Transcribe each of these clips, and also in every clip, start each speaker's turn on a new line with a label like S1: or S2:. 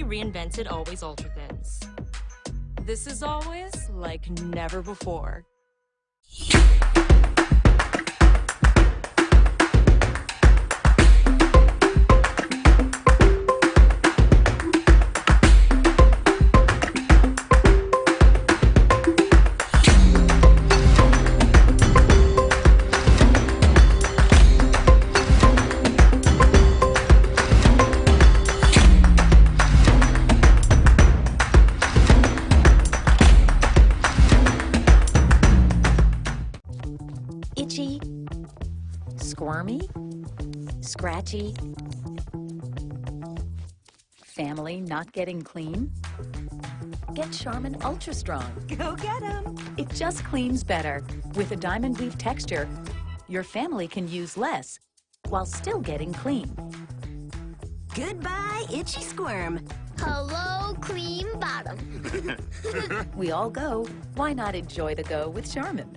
S1: reinvented Always Ultra Thins. This is always like never before.
S2: Itchy, squirmy, scratchy, family not getting clean? Get Charmin Ultra Strong. Go get 'em! It just cleans better. With a diamond weave texture, your family can use less while still getting clean.
S3: Goodbye, itchy squirm.
S4: Hello, cream bottom.
S2: We all go. Why not enjoy the go with Charmin?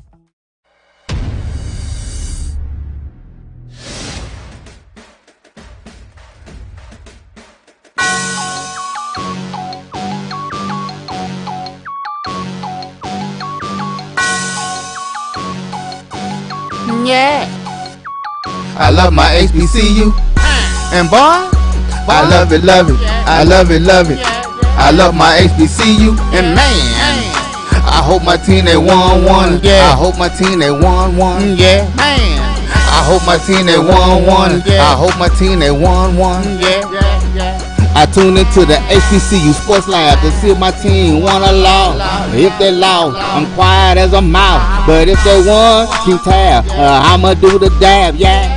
S5: Yeah. I love my HBCU. And boy, I love it, love it. I love it, love it. I love my HBCU. And man, I hope my team they won one. I hope my team they won one. Yeah, man. I hope my team they won one. I hope my team they won one. I tune into the HBCU Sports Lab to see if my team won or lost. If they lost, I'm quiet as a mouse. But if they won, keep tab. I'ma do the dab, yeah.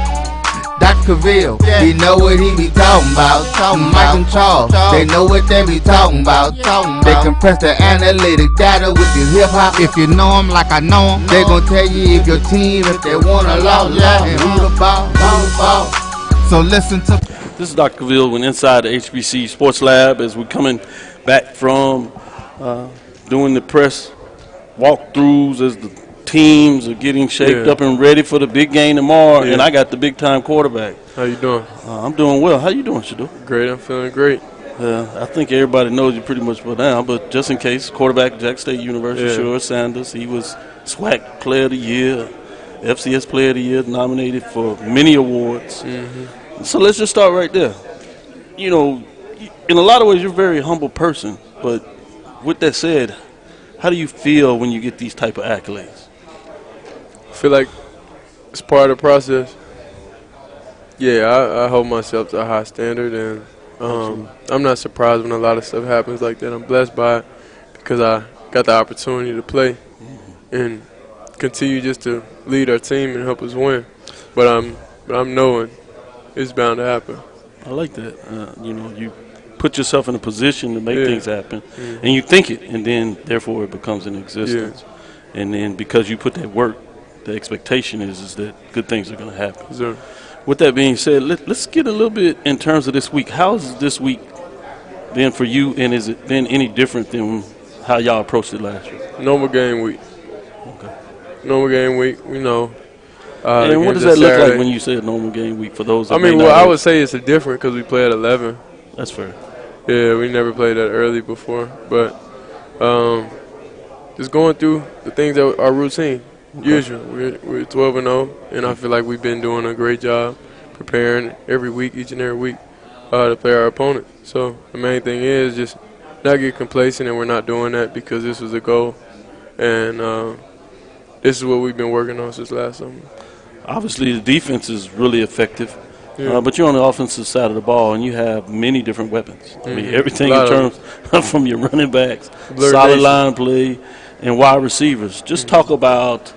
S5: Dr. Cavil, he know what he be talking about. Mike and Charles, they know what they be talking about. They compress the analytic data with the hip hop. If you know them like I know them, they gon' tell you if your team, if they won or lost, and who the ball. So listen to.
S6: This is Dr. Cavil with Inside the HBC Sports Lab as we're coming back from doing the press walkthroughs as the teams are getting shaped up and ready for the big game tomorrow, and I got the big-time quarterback.
S7: How you doing?
S6: I'm doing well. How you doing, Shedeur?
S7: Great. I'm feeling great.
S6: I think everybody knows you pretty much by now, but just in case, quarterback at Jack State University, Shedeur Sanders. He was SWAC Player of the Year, FCS Player of the Year, nominated for many awards. So let's just start right there. You know, in a lot of ways, you're a very humble person. But with that said, how do you feel when you get these type of accolades?
S7: I feel like it's part of the process. Yeah, I hold myself to a high standard, and I'm not surprised when a lot of stuff happens like that. I'm blessed by it because I got the opportunity to play and continue just to lead our team and help us win. But I'm knowing it's bound to happen.
S6: I like that. You know, you put yourself in a position to make things happen, and you think it, and then therefore it becomes an existence. And then because you put that work, the expectation is that good things are going to happen.
S7: Sure.
S6: With that being said, let's get a little bit in terms of this week. How's this week been for you, and has it been any different than how y'all approached it last year?
S7: Normal game week.
S6: Okay.
S7: Normal game week, we know.
S6: And what does that look like when you say a normal game week for those that
S7: I would say it's a different because we play at 11.
S6: That's fair.
S7: Yeah, we never played that early before. But just going through the things that are routine. Usual. We're 12-0, and I feel like we've been doing a great job preparing every week, each and every week, to play our opponent. So the main thing is just not get complacent, and we're not doing that because this was a goal. And this is what we've been working on since last summer.
S6: Obviously, the defense is really effective, but you're on the offensive side of the ball, and you have many different weapons. I mean, everything in terms from your running backs, solid line play, and wide receivers. Just talk about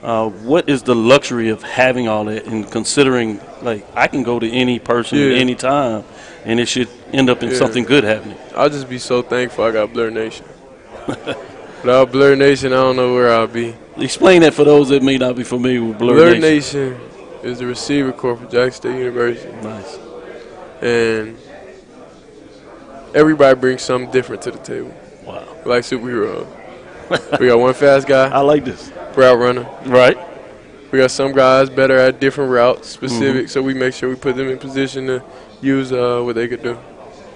S6: what is the luxury of having all that and considering, like, I can go to any person at any time, and it should end up in something good happening.
S7: I'll just be so thankful I got Blur Nation. Without Blur Nation, I don't know where I'll be.
S6: Explain that for those that may not be familiar with Blur Nation.
S7: Blur Nation is the receiver corps for Jack State University.
S6: Nice.
S7: And everybody brings something different to the table.
S6: Wow.
S7: We're like superheroes. We got one fast guy.
S6: I like this.
S7: Route runner.
S6: Right.
S7: We got some guys better at different routes, specific, so we make sure we put them in position to use what they could do.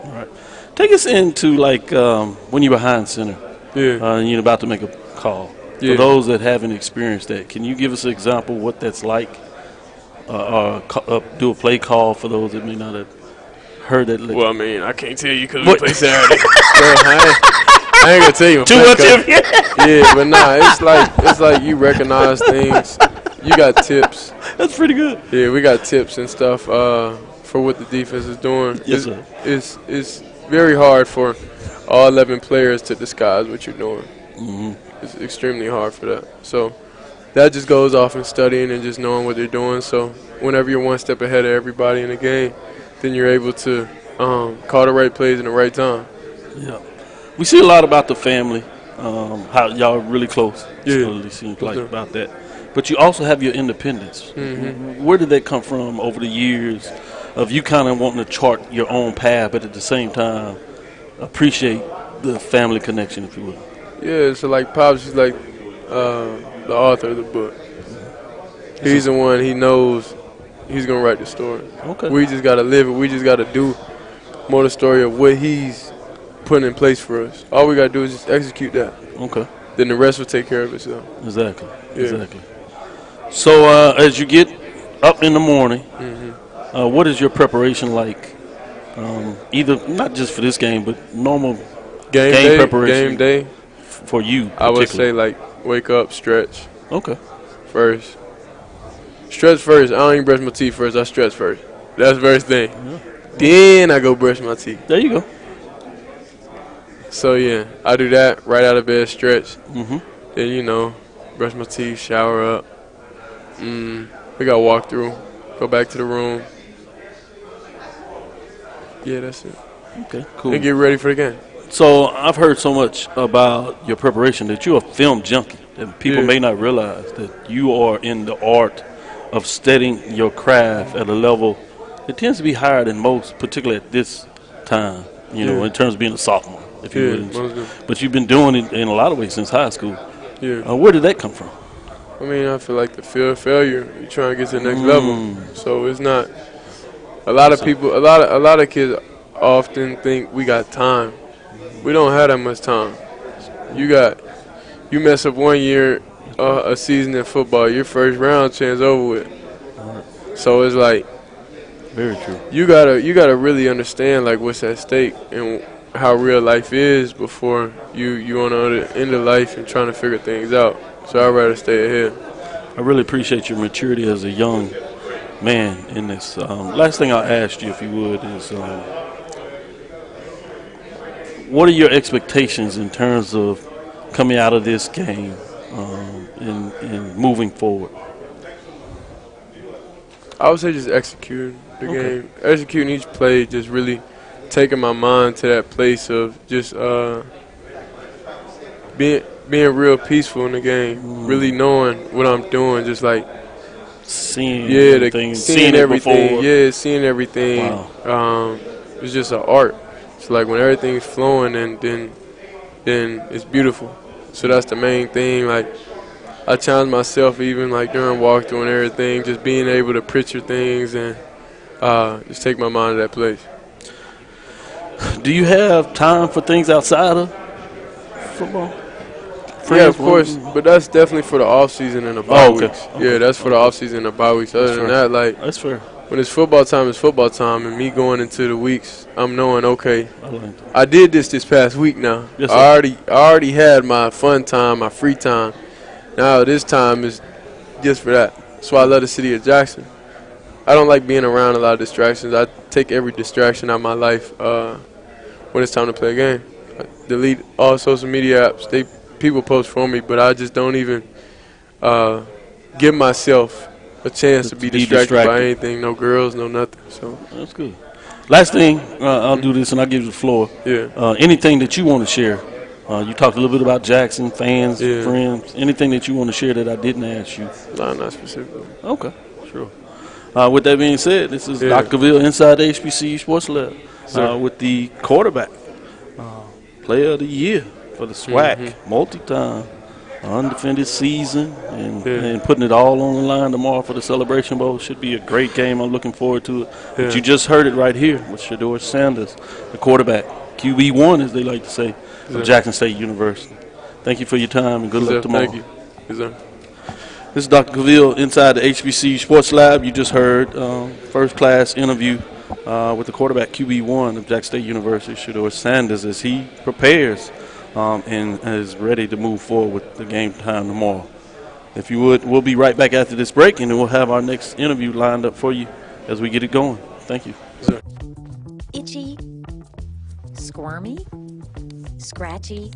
S6: All right. Take us into, like, when you're behind center.
S7: Yeah.
S6: And you're about to make a call.
S7: Yeah.
S6: For those that haven't experienced that, can you give us an example of what that's like? Or do a play call for those that may not have heard that.
S7: Well, I mean, I can't tell you because we play Saturday. So I ain't gonna tell you.
S6: Too much of you.
S7: Yeah, but nah, it's like you recognize things. You got tips.
S6: That's pretty good.
S7: Yeah, we got tips and stuff for what the defense is doing.
S6: Yes, sir.
S7: It's very hard for all 11 players to disguise what you're doing.
S6: Mm-hmm.
S7: It's extremely hard for that. So that just goes off in studying and just knowing what they're doing. So whenever you're one step ahead of everybody in the game, then you're able to call the right plays in the right time.
S6: Yeah. We see a lot about the family, how y'all are really close.
S7: Yeah.
S6: It seems like about that. But you also have your independence.
S7: Mm-hmm.
S6: Where did that come from over the years of you kind of wanting to chart your own path, but at the same time appreciate the family connection, if you will?
S7: Yeah, so like Pops is like the author of the book. He's the one, he knows he's going to write the story.
S6: Okay.
S7: We just got to live it. We just got to do more the story of what he's putting in place for us. All we got to do is just execute that.
S6: Okay.
S7: Then the rest will take care of itself.
S6: Exactly.
S7: Yeah.
S6: Exactly. So as you get up in the morning, what is your preparation like? Either not just for this game, but normal game preparation.
S7: Game day.
S6: For you,
S7: I would say like wake up, stretch.
S6: Okay.
S7: First. Stretch first. I don't even brush my teeth first. I stretch first. That's the first thing. Yeah. Then I go brush my teeth.
S6: There you go.
S7: So yeah, I do that right out of bed, stretch.
S6: Mm-hmm.
S7: Then brush my teeth, shower up. We got to walk through, go back to the room. Yeah, that's it.
S6: Okay, cool.
S7: And get ready for the game.
S6: So I've heard so much about your preparation that you're a film junkie. That people may not realize that you are in the art of studying your craft at a level that tends to be higher than most, particularly at this time, in terms of being a sophomore, if you would. But you've been doing it in a lot of ways since high school.
S7: Yeah.
S6: Where did that come from?
S7: I mean, I feel like the fear of failure, you're trying to get to the next level. So it's not a lot of people, a lot of kids often think we got time. We don't have that much time. You mess up 1 year, a season in football, your first round chance over with. So it's like,
S6: very true.
S7: You gotta really understand like what's at stake and how real life is before you on the other end of life and trying to figure things out. So I'd rather stay ahead.
S6: I really appreciate your maturity as a young man in this. Last thing I'll ask you, if you would, is what are your expectations in terms of coming out of this game and moving forward?
S7: I would say just executing the game. Executing each play, just really taking my mind to that place of just being real peaceful in the game, really knowing what I'm doing, just like
S6: seeing everything.
S7: Seeing everything.
S6: Wow.
S7: It's just an art. It's like when everything's flowing, and then it's beautiful. So that's the main thing. Like I challenge myself even like during walkthrough and everything, just being able to picture things and just take my mind to that place.
S6: Do you have time for things outside of football?
S7: Yeah, of course, but that's definitely for the off season and the bye weeks. Yeah, that's for the off season and the bye weeks. Other than that, like
S6: that's fair.
S7: When it's football time, it's football time, and me going into the weeks, I'm knowing I did this past week now.
S6: Yes,
S7: I already had my fun time, my free time. Now this time is just for that. That's why I love the city of Jackson. I don't like being around a lot of distractions. I take every distraction out of my life when it's time to play a game. I delete all social media apps. People post for me, but I just don't even give myself a chance to be distracted by anything. No girls, no nothing. So
S6: that's good. Last thing, I'll do this and I'll give you the floor.
S7: Yeah.
S6: Anything that you want to share? You talked a little bit about Jackson, fans, friends. Anything that you want to share that I didn't ask you?
S7: No, not specifically.
S6: Okay, sure. With that being said, this is Dr. Cavil inside the HBCU Sports Lab with the quarterback, player of the year for the SWAC, multi-time, undefeated season, and putting it all on the line tomorrow for the Celebration Bowl. Should be a great game. I'm looking forward to it. But you just heard it right here with Shedeur Sanders, the quarterback QB1, as they like to say, of Jackson State University. Thank you for your time, and good luck tomorrow.
S7: Thank you. Yes, sir.
S6: This is Dr. Cavil inside the HBCU Sports Lab. You just heard first-class interview with the quarterback QB1 of Jackson State University, Shedeur Sanders, as he prepares and is ready to move forward with the game time tomorrow. If you would, we'll be right back after this break, and then we'll have our next interview lined up for you as we get it going. Thank you.
S7: Yes, sir.
S2: Itchy, squirmy, scratchy,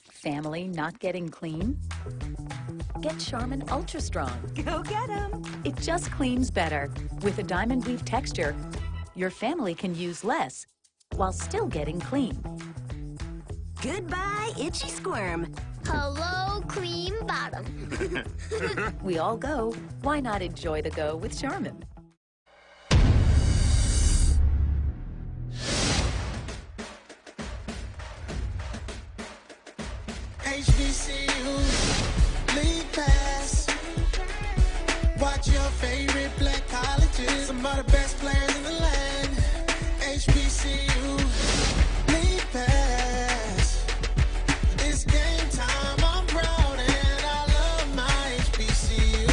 S2: family not getting clean? Get Charmin Ultra Strong. Go get 'em. It just cleans better. With a diamond weave texture, your family can use less while still getting clean.
S3: Goodbye, itchy squirm.
S4: Hello, cream bottom.
S2: We all go. Why not enjoy the go with Charmin?
S8: HBCU, league pass. Watch your favorite black colleges. Some of the best players in the land. HBCU, league pass. It's game time. I'm proud and I love my HBCU.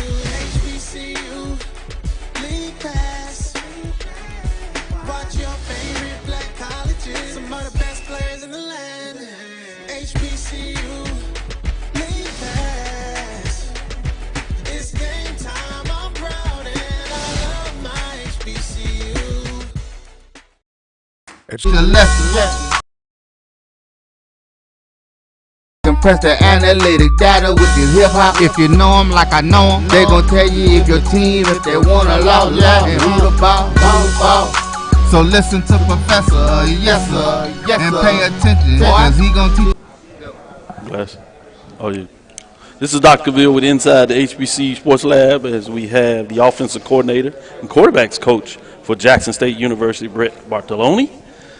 S8: HBCU, league pass. Watch your favorite black colleges. Some of the best players in the land. HBCU.
S5: To the left. Compress the analytic data with your hip hop. If you know them like I know them, they gon' tell you if your team, if they wanna law, and who the ball. So listen to Professor, yes sir, and pay attention, cause he gon' teach.
S6: Bless. Oh, yeah. This is Dr. Cavil with Inside the HBC Sports Lab, as we have the offensive coordinator and quarterbacks coach for Jackson State University, Brett Bartolone.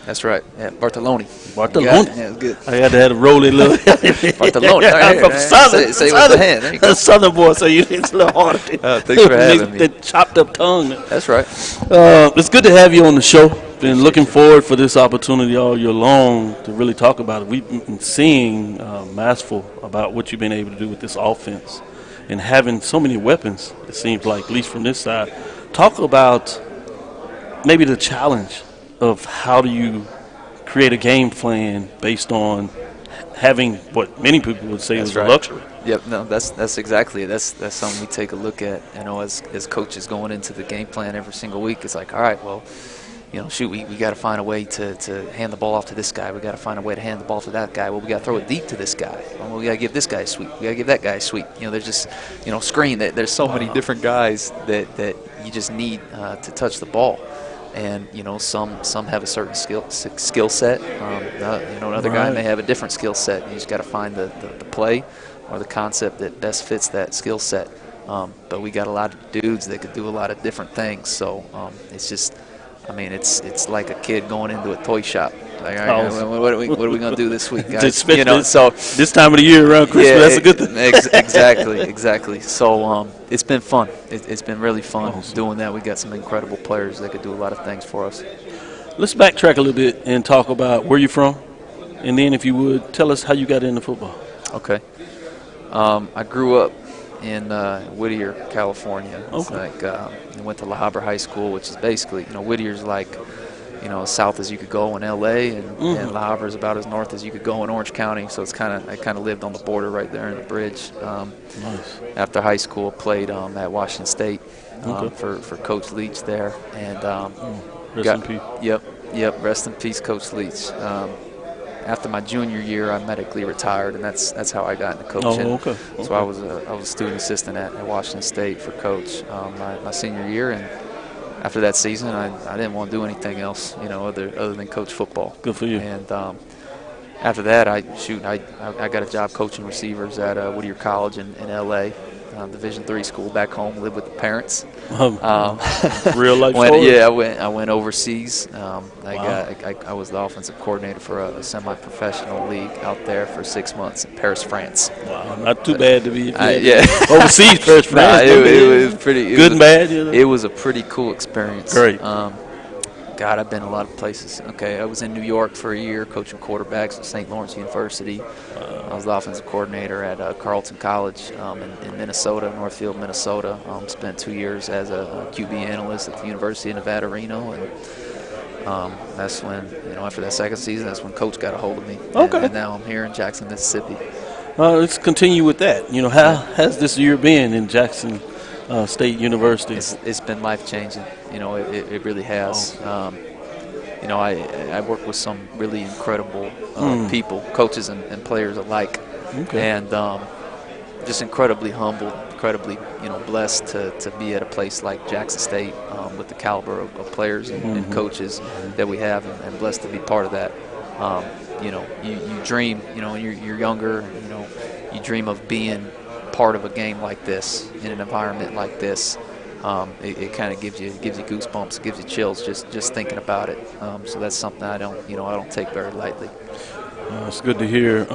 S9: That's right. Yeah, Bartolone.
S6: Bartolone.
S9: Yeah, it was good.
S6: I had to have a roll it a little.
S9: Bartolone.
S6: I'm from Southern.
S9: Say it with the hand. There you go.
S6: Southern boy, so it's a little harder.
S9: Thanks for having me.
S6: The chopped up tongue.
S9: That's right.
S6: It's good to have you on the show. Been looking forward for this opportunity all year long to really talk about it. We've been seeing masterful about what you've been able to do with this offense and having so many weapons, it seems like, at least from this side. Talk about maybe the challenge of how do you create a game plan based on having what many people would say is a luxury.
S9: Yep, no, that's exactly it. That's something we take a look at, as coaches going into the game plan every single week. It's like, all right, well, shoot, we got to find a way to hand the ball off to this guy. We got to find a way to hand the ball to that guy. Well, we got to throw it deep to this guy. Well, we got to give this guy a sweep. We got to give that guy a sweep. There's just, screen. There's so many different guys that you just need to touch the ball. And some have a certain skill set. Another guy may have a different skill set. You just got to find the play or the concept that best fits that skill set. But we got a lot of dudes that could do a lot of different things. So it's just, it's like a kid going into a toy shop. Like, all right, what are we going to do this week, guys?
S6: So this time of the year around Christmas, that's a good thing.
S9: Exactly. So it's been fun. It's been really fun doing that. We got some incredible players that could do a lot of things for us.
S6: Let's backtrack a little bit and talk about where you're from, and then if you would tell us how you got into football.
S9: Okay. I grew up in Whittier, California. It's like I went to La Habra High School, which is basically, Whittier's like, as south as you could go in L.A. and La Habra is about as north as you could go in Orange County. So it's I kind of lived on the border right there in the bridge.
S6: Nice.
S9: After high school, played at Washington State for Coach Leach there, and
S6: rest in peace.
S9: Yep. Rest in peace, Coach Leach. After my junior year, I medically retired, and that's how I got into coaching. So I was a student assistant at Washington State for Coach my senior year, and after that season, I didn't want to do anything else, other than coach football.
S6: Good for you.
S9: And after that, I got a job coaching receivers at Whittier College in L.A., Division III school back home, lived with the parents.
S6: Real life story?
S9: Yeah, I went overseas. I was the offensive coordinator for a semi-professional league out there for 6 months in Paris, France.
S6: Wow, not too bad to be
S9: overseas,
S6: Paris, France.
S9: It was pretty
S6: good and bad.
S9: It was a pretty cool experience.
S6: Great.
S9: God, I've been a lot of places. Okay, I was in New York for a year coaching quarterbacks at St. Lawrence University. I was the offensive coordinator at Carleton College in Minnesota, Northfield, Minnesota. Spent 2 years as a QB analyst at the University of Nevada, Reno, and that's when, after that second season, that's when Coach got a hold of me.
S6: Okay.
S9: And now I'm here in Jackson, Mississippi.
S6: Let's continue with that. How has this year been in Jackson State University?
S9: It's been life-changing. It really has. I work with some really incredible people, coaches and players alike, and just incredibly humbled, incredibly blessed to be at a place like Jackson State with the caliber of players and coaches that we have, and blessed to be part of that. You dream, when you're younger, you dream of being part of a game like this, in an environment like this. It kind of gives you goosebumps, gives you chills just thinking about it. So that's something I don't take very lightly.
S6: It's good to hear.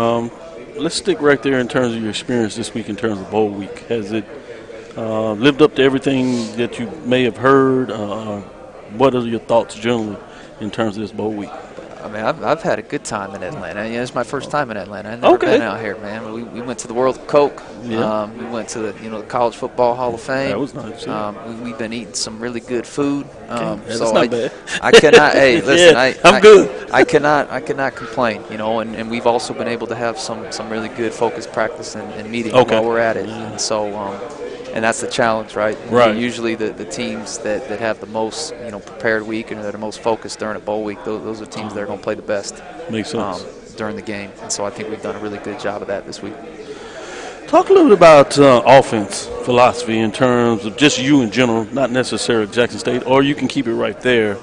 S6: Let's stick right there in terms of your experience this week in terms of bowl week. Has it lived up to everything that you may have heard? What are your thoughts generally in terms of this bowl week?
S9: I mean, I've had a good time in Atlanta. It's my first time in Atlanta. I've never been out here, man. We went to the World of Coke.
S6: Yeah.
S9: We went to the College Football Hall of Fame.
S6: That was nice.
S9: We've been eating some really good food.
S6: That's
S9: so
S6: not bad.
S9: I cannot. Hey, listen,
S6: I'm good.
S9: I cannot complain. And we've also been able to have some really good focused practice and meetings while we're at it. And so. And that's the challenge, right?
S6: Right.
S9: Usually the teams that have the most, prepared week and that are most focused during a bowl week, those are teams that are going to play the best.
S6: Makes sense.
S9: During the game. And so I think we've done a really good job of that this week.
S6: Talk a little bit about offense philosophy in terms of just you in general, not necessarily Jackson State, or you can keep it right there.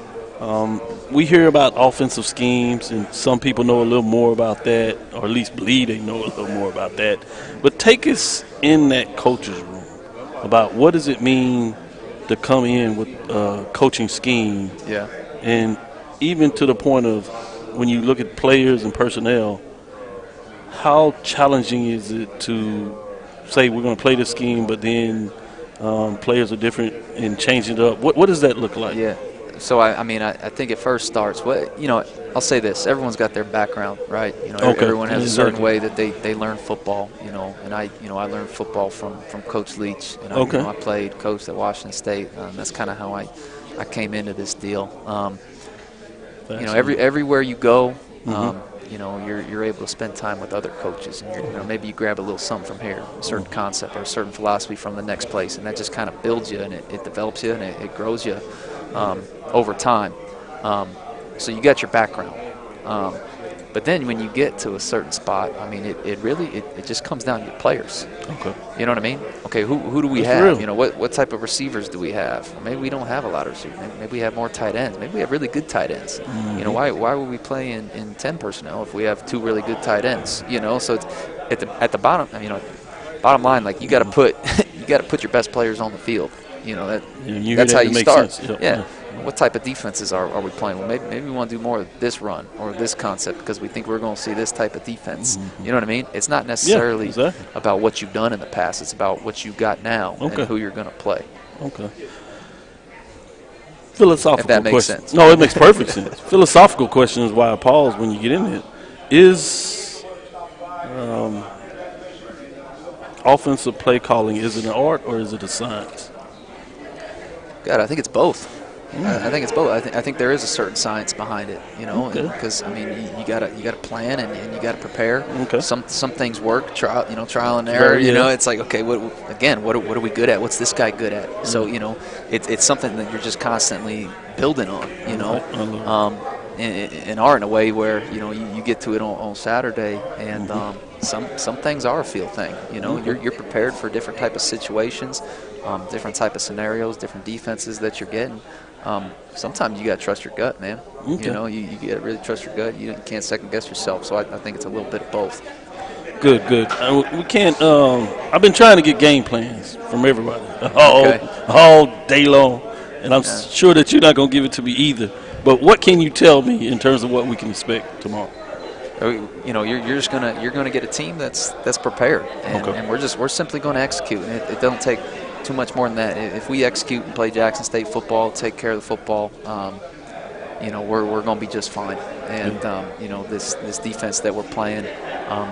S6: We hear about offensive schemes, and some people know a little more about that, or at least believe they know a little more about that. But take us in that coach's room about what does it mean to come in with a coaching scheme.
S9: Yeah.
S6: And even to the point of when you look at players and personnel, how challenging is it to say we're going to play this scheme, but then players are different and change it up? What does that look like?
S9: Yeah. So, I think it first starts with, I'll say this. Everyone's got their background, right? Everyone has a certain way that they learn football, and I learned football from Coach Leach. And I played coach at Washington State. That's kind of how I came into this deal. Everywhere you go, you're able to spend time with other coaches, and maybe you grab a little something from here, a certain concept or a certain philosophy from the next place, and that just kind of builds you and it develops you and it grows you over time. So you got your background, but then when you get to a certain spot, it really just comes down to your players.
S6: Okay.
S9: You know what I mean? Okay, who do we have? What type of receivers do we have? Maybe we don't have a lot of receivers. Maybe we have more tight ends. Maybe we have really good tight ends.
S6: Mm-hmm.
S9: Why would we play in 10 personnel if we have 2 really good tight ends? So it's at the bottom. Bottom line, like you got to put your best players on the field. That's how you start. Yeah. What type of defenses are we playing? Well, maybe we want to do more of this run or this concept because we think we're going to see this type of defense.
S6: Mm-hmm.
S9: You know what I mean? It's not necessarily about what you've done in the past. It's about what you got now and who you're going to play.
S6: Okay. Philosophical
S9: if that makes
S6: question.
S9: Sense.
S6: No, it makes perfect sense. Philosophical question is why I pause when you get in it. Is offensive play calling, is it an art or is it a science?
S9: God, I think it's both. I think it's both. I think there is a certain science behind it, because you gotta plan and you gotta prepare.
S6: Okay.
S9: Some things work, trial and error. It's like, okay, what are we good at? What's this guy good at? Mm-hmm. So it's something that you're just constantly building on. And are in a way where you get to it on Saturday, and some things are a feel thing. You're prepared for different type of situations, different type of scenarios, different defenses that you're getting. Sometimes you got to trust your gut, man.
S6: Okay.
S9: You got to really trust your gut. You can't second guess yourself. So I think it's a little bit of both.
S6: Good. We can't. I've been trying to get game plans from everybody all day long, and I'm sure that you're not going to give it to me either. But what can you tell me in terms of what we can expect tomorrow? You're gonna get a team that's prepared, and we're simply going to execute. And it don't take too much more than that. If we execute and play Jackson State football, take care of the football,
S9: we're going to be just fine. And this defense that we're playing,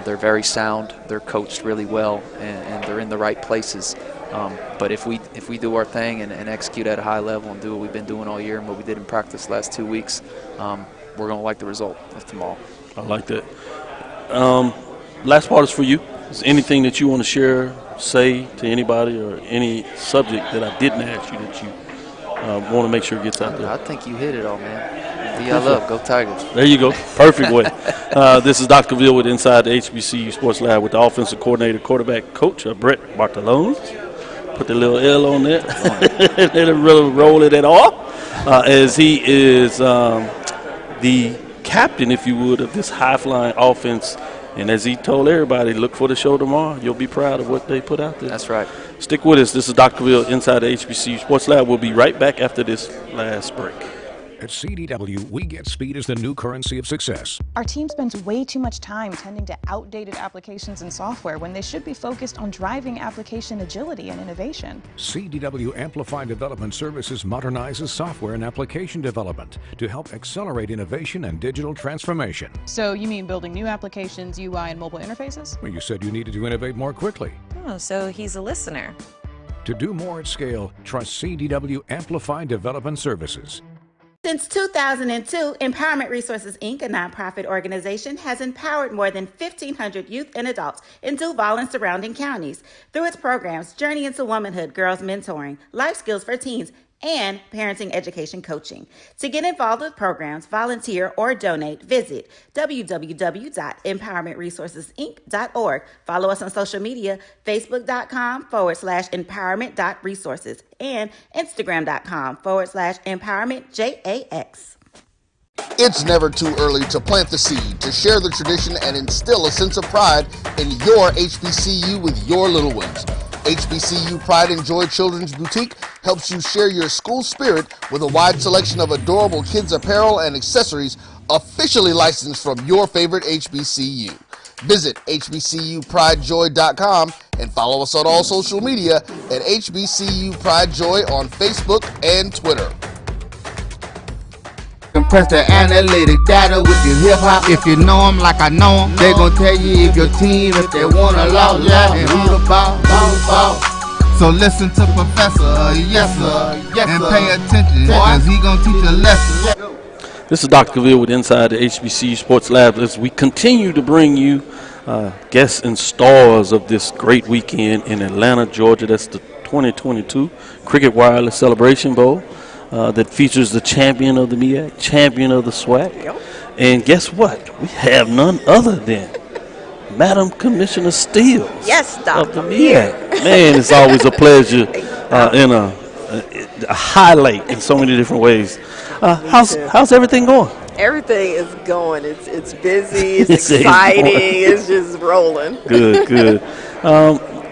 S9: they're very sound. They're coached really well, and they're in the right places. But if we do our thing and execute at a high level and do what we've been doing all year and what we did in practice the last 2 weeks, we're going to like the result of tomorrow.
S6: I like that. Last part is for you. Is there anything that you want to share, say to anybody, or any subject that I didn't ask you that you want to make sure it gets out there?
S9: I think you hit it all, man. I love. Go Tigers.
S6: There you go. Perfect way. This is Dr. Cavil with Inside the HBCU Sports Lab with the offensive coordinator, quarterback coach, Brett Bartolone. Put the little L on there. Didn't really roll it at all. As he is the captain, if you would, of this high-flying offense. And as he told everybody, look for the show tomorrow. You'll be proud of what they put out there.
S9: That's right.
S6: Stick with us. This is Dr. Cavil inside the HBCU Sports Lab. We'll be right back after this last break.
S3: At CDW, we get speed as the new currency of success.
S10: Our team spends way too much time tending to outdated applications and software when they should be focused on driving application agility and innovation.
S3: CDW Amplify Development Services modernizes software and application development to help accelerate innovation and digital transformation.
S10: So you mean building new applications, UI, and mobile interfaces?
S3: Well, you said you needed to innovate more quickly.
S1: Oh, so he's a listener.
S3: To do more at scale, trust CDW Amplify Development Services.
S11: Since 2002, Empowerment Resources, Inc., a nonprofit organization, has empowered more than 1,500 youth and adults in Duval and surrounding counties. Through its programs, Journey into Womanhood, Girls Mentoring, Life Skills for Teens, and Parenting Education Coaching. To get involved with programs, volunteer, or donate, visit www.empowermentresourcesinc.org. Follow us on social media, facebook.com/empowerment.resources and instagram.com/empowermentJAX.
S12: It's never too early to plant the seed, to share the tradition, and instill a sense of pride in your HBCU with your little ones. HBCU Pride and Joy Children's Boutique helps you share your school spirit with a wide selection of adorable kids' apparel and accessories officially licensed from your favorite HBCU. Visit hbcupridejoy.com and follow us on all social media at HBCU Pride Joy on Facebook and Twitter.
S5: Compress the analytic data with your hip-hop. If you know them like I know them, they gon' tell you if your team, if they wanna law, and who the ball. So listen to Professor, yes sir, and pay attention, cause he gon' teach a lesson.
S6: This is Dr. Cavil with Inside the HBCU Sports Lab as we continue to bring you guests and stars of this great weekend in Atlanta, Georgia. That's the 2022 Cricket Wireless Celebration Bowl. That features the champion of the MEAC, champion of the SWAC. Yep. And guess what? We have none other than Madam Commissioner Steele.
S13: Yes, Doctor.
S6: Of the MEAC. Man, it's always a pleasure and a highlight in so many different ways. How's everything going?
S13: Everything is going. It's busy. It's exciting. It's just rolling.
S6: Good.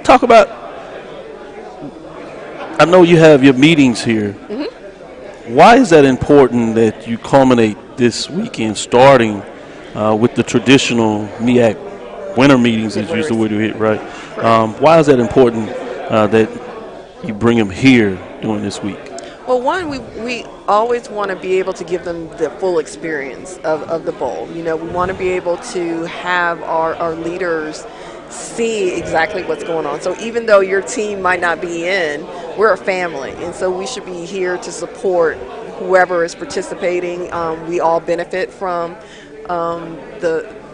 S6: Talk about. I know you have your meetings here. Mm-hmm. Why is that important that you culminate this weekend starting with the traditional MEAC winter meetings, as you used the way to hit, right? Why is that important that you bring them here during this week?
S13: Well, one, we always want to be able to give them the full experience of the bowl. You know, we want to be able to have our leaders see exactly what's going on. So even though your team might not be in, we're a family, and so we should be here to support whoever is participating. We all benefit from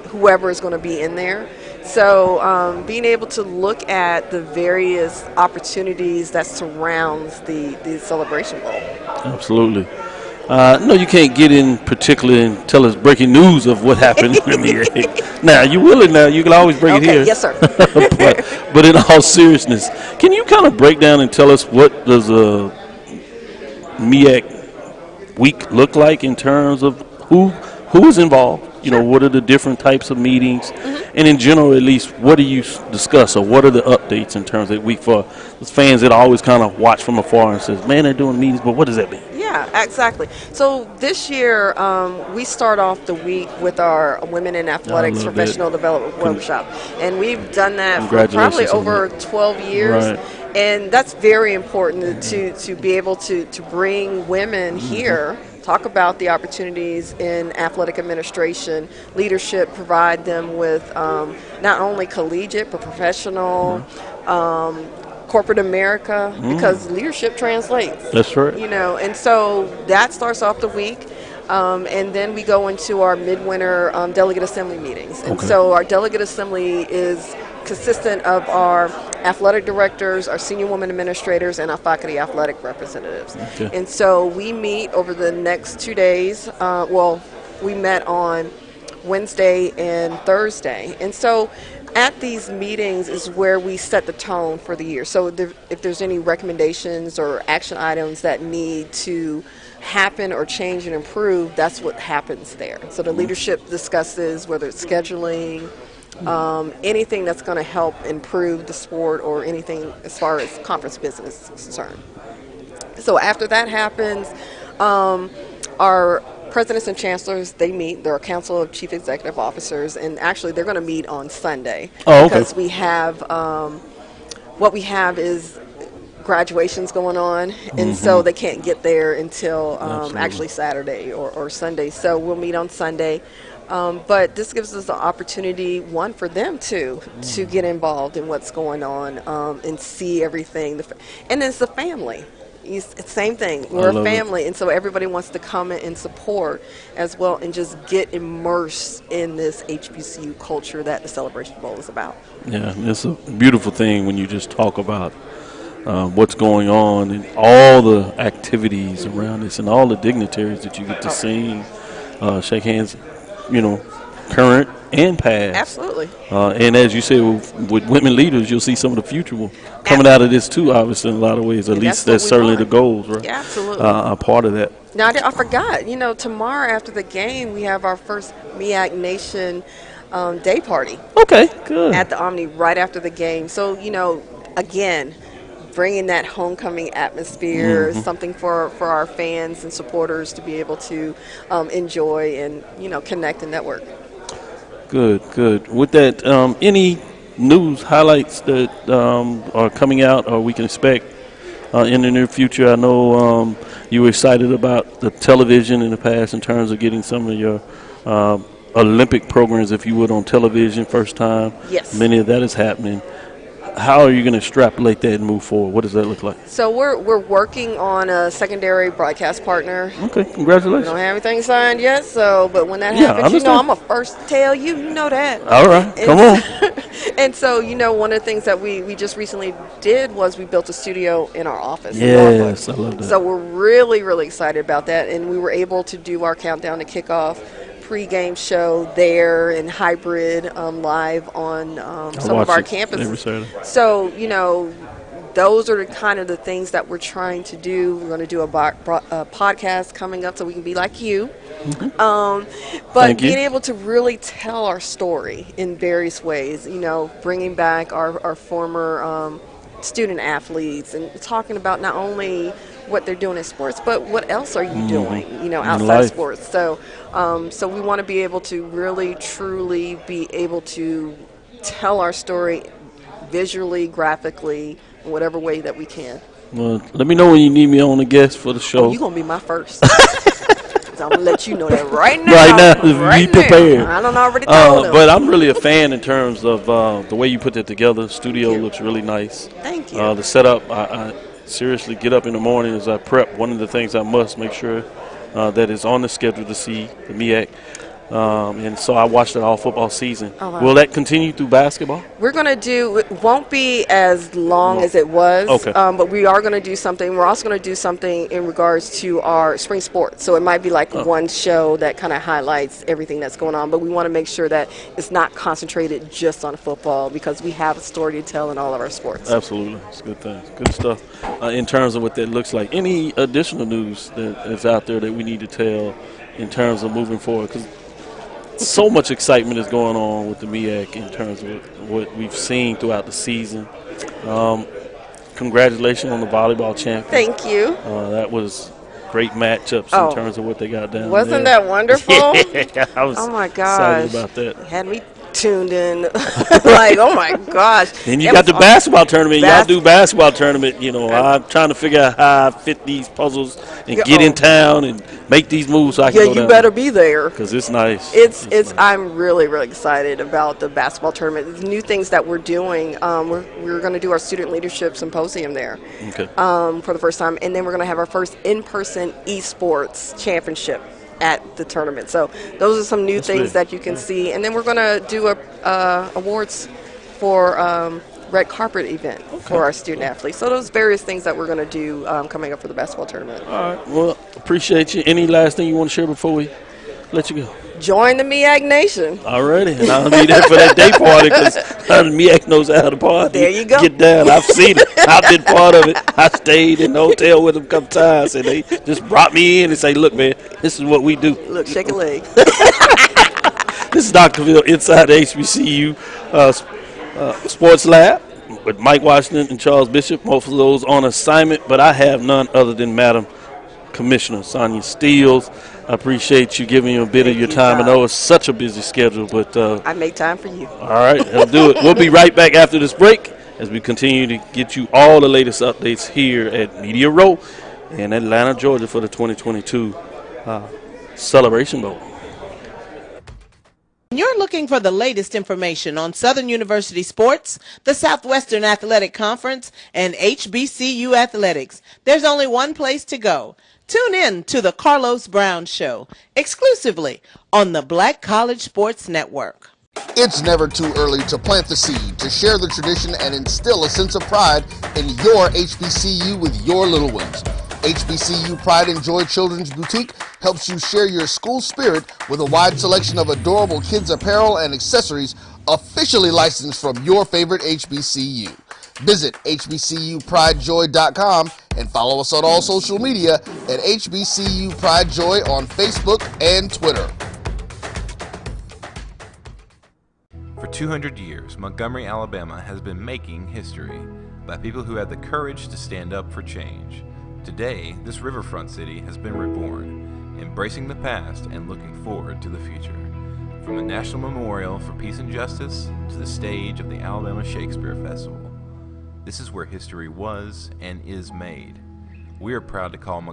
S13: whoever is going to be in there. So being able to look at the various opportunities that surrounds the Celebration Bowl.
S6: Absolutely. No, you can't get in particular and tell us breaking news of what happened in the MEAC. Now, you willing now, you can always bring it here.
S13: Yes, sir.
S6: but in all seriousness, can you kind of break down and tell us what does a MEAC week look like in terms of who is involved? You know, what are the different types of meetings? Mm-hmm. And in general, at least, what do you discuss or what are the updates in terms of that week for the fans that always kind of watch from afar and says, man, they're doing meetings, but what does that mean?
S13: Yeah, exactly. So this year, we start off the week with our Women in Athletics Professional Development Workshop. And we've done that for probably over 12 years. Right. And that's very important to be able to bring women here talk about the opportunities in athletic administration, leadership, provide them with not only collegiate but professional, corporate America, because leadership translates.
S6: That's right.
S13: And so that starts off the week. And then we go into our midwinter delegate assembly meetings. And so our delegate assembly is consistent of our athletic directors, our senior women administrators, and our faculty athletic representatives. And so we meet over the next 2 days. We met on Wednesday and Thursday. And so at these meetings is where we set the tone for the year. So if there's any recommendations or action items that need to happen or change and improve, that's what happens there. So the leadership discusses whether it's scheduling, anything that's going to help improve the sport or anything as far as conference business is concerned. So after that happens, our presidents and chancellors, they meet. They're a council of chief executive officers, and actually they're going to meet on Sunday. Because we have, what we have is graduations going on, and so they can't get there until actually Saturday or Sunday. So we'll meet on Sunday. But this gives us the opportunity, one, for them to get involved in what's going on and see everything. And it's the family. It's the same thing. We're a family, and so everybody wants to come in and support as well and just get immersed in this HBCU culture that the Celebration Bowl is about.
S6: Yeah, it's a beautiful thing when you just talk about what's going on and all the activities around this and all the dignitaries that you get to see, shake hands, current and past.
S13: Absolutely.
S6: And as you said, with women leaders, you'll see some of the future coming out of this too, obviously, in a lot of ways. At least that's certainly the goals, right?
S13: Yeah, absolutely.
S6: A part of that.
S13: Now, I forgot, tomorrow after the game, we have our first MEAC Nation day party.
S6: Okay, good.
S13: At the Omni right after the game. So, again, bringing that homecoming atmosphere, something for our fans and supporters to be able to enjoy and, connect and network.
S6: Good. With that, any news highlights that are coming out or we can expect in the near future? I know you were excited about the television in the past in terms of getting some of your Olympic programs, if you would, on television first time.
S13: Yes.
S6: Many of that is happening. How are you going to extrapolate that and move forward? What does that look like?
S13: So we're working on a secondary broadcast partner.
S6: Okay, congratulations.
S13: We don't have everything signed yet, but when that happens, I'm going to first tell you, that.
S6: All right, come on.
S13: And so, one of the things that we just recently did was we built a studio in our office.
S6: Yes, I love that.
S13: So we're really, really excited about that, and we were able to do our countdown to kickoff pre-game show there and hybrid live on some of our campuses. So, those are the kind of the things that we're trying to do. We're going to do a podcast coming up so we can be like you. But being able to really tell our story in various ways, bringing back our former student athletes and talking about not only what they're doing in sports, but what else are you doing, outside sports. So we want to be able to really, truly be able to tell our story visually, graphically, in whatever way that we can.
S6: Well, let me know when you need me on a guest for the show.
S13: Oh, you're going to be my first. I'm going to let you know that right now.
S6: Be prepared.
S13: I don't already told them.
S6: But I'm really a fan in terms of the way you put that together. The studio looks really nice.
S13: Thank you.
S6: The setup, I seriously get up in the morning as I prep. One of the things I must make sure that is on the schedule to see the MEAC. And so I watched it all football season. Oh, wow. Will that continue through basketball?
S13: We're going to do, it won't be as long as it was, but we are going to do something. We're also going to do something in regards to our spring sports. So it might be like one show that kind of highlights everything that's going on, but we want to make sure that it's not concentrated just on football because we have a story to tell in all of our sports.
S6: Absolutely. It's good things. Good stuff. In terms of what that looks like, any additional news that is out there that we need to tell in terms of moving forward? Because so much excitement is going on with the MEAC in terms of what we've seen throughout the season. Congratulations on the volleyball champion.
S13: Thank you.
S6: That was great matchups in terms of what they got down
S13: Wasn't
S6: there.
S13: that wonderful?
S6: Yeah, I was
S13: oh my gosh.
S6: excited about that.
S13: Had me tuned in. Like, oh my gosh.
S6: And you got the basketball tournament. Y'all do basketball tournament. You know, I'm trying to figure out how I fit these puzzles and get in town and make these moves so I can go down.
S13: You better be there.
S6: Because it's nice.
S13: It's nice. I'm really, really excited about the basketball tournament. The new things that we're doing, we're going to do our student leadership symposium there for the first time. And then we're going to have our first in-person esports championship at the tournament. So those are some new things that you can see. And then we're going to do awards for red carpet event for our student athletes. So those various things that we're going to do coming up for the basketball tournament.
S6: All right. Well, appreciate you. Any last thing you want to share before we let you go?
S13: Join the MEAC Nation.
S6: All righty. And I'll be there for that day party because the MEAC knows how to party.
S13: There you go.
S6: Get down. I've seen it. I've been part of it. I stayed in the hotel with them a couple times, and they just brought me in and say, look, man, this is what we do.
S13: Look, shake a leg.
S6: This is Dr. Cavil inside the HBCU Sports Lab with Mike Washington and Charles Bishop, both of those on assignment, but I have none other than Madam Commissioner Sonia Steele. I appreciate you giving me a bit of your time. I know it's such a busy schedule, but
S13: I make time for you.
S6: All right, I'll do it. We'll be right back after this break as we continue to get you all the latest updates here at Media Row in Atlanta, Georgia for the 2022 Celebration Bowl.
S14: You're looking for the latest information on Southern University sports, the Southwestern Athletic Conference, and HBCU athletics. There's only one place to go. Tune in to the Carlos Brown Show, exclusively on the Black College Sports Network.
S12: It's never too early to plant the seed, to share the tradition, and instill a sense of pride in your HBCU with your little ones. HBCU Pride and Joy Children's Boutique helps you share your school spirit with a wide selection of adorable kids apparel and accessories officially licensed from your favorite HBCU. Visit hbcupridejoy.com and follow us on all social media at HBCU Pride Joy on Facebook and Twitter.
S15: For 200 years, Montgomery, Alabama has been making history by people who had the courage to stand up for change. Today, this riverfront city has been reborn, embracing the past and looking forward to the future. From the National Memorial for Peace and Justice to the stage of the Alabama Shakespeare Festival, this is where history was and is made. We are proud to call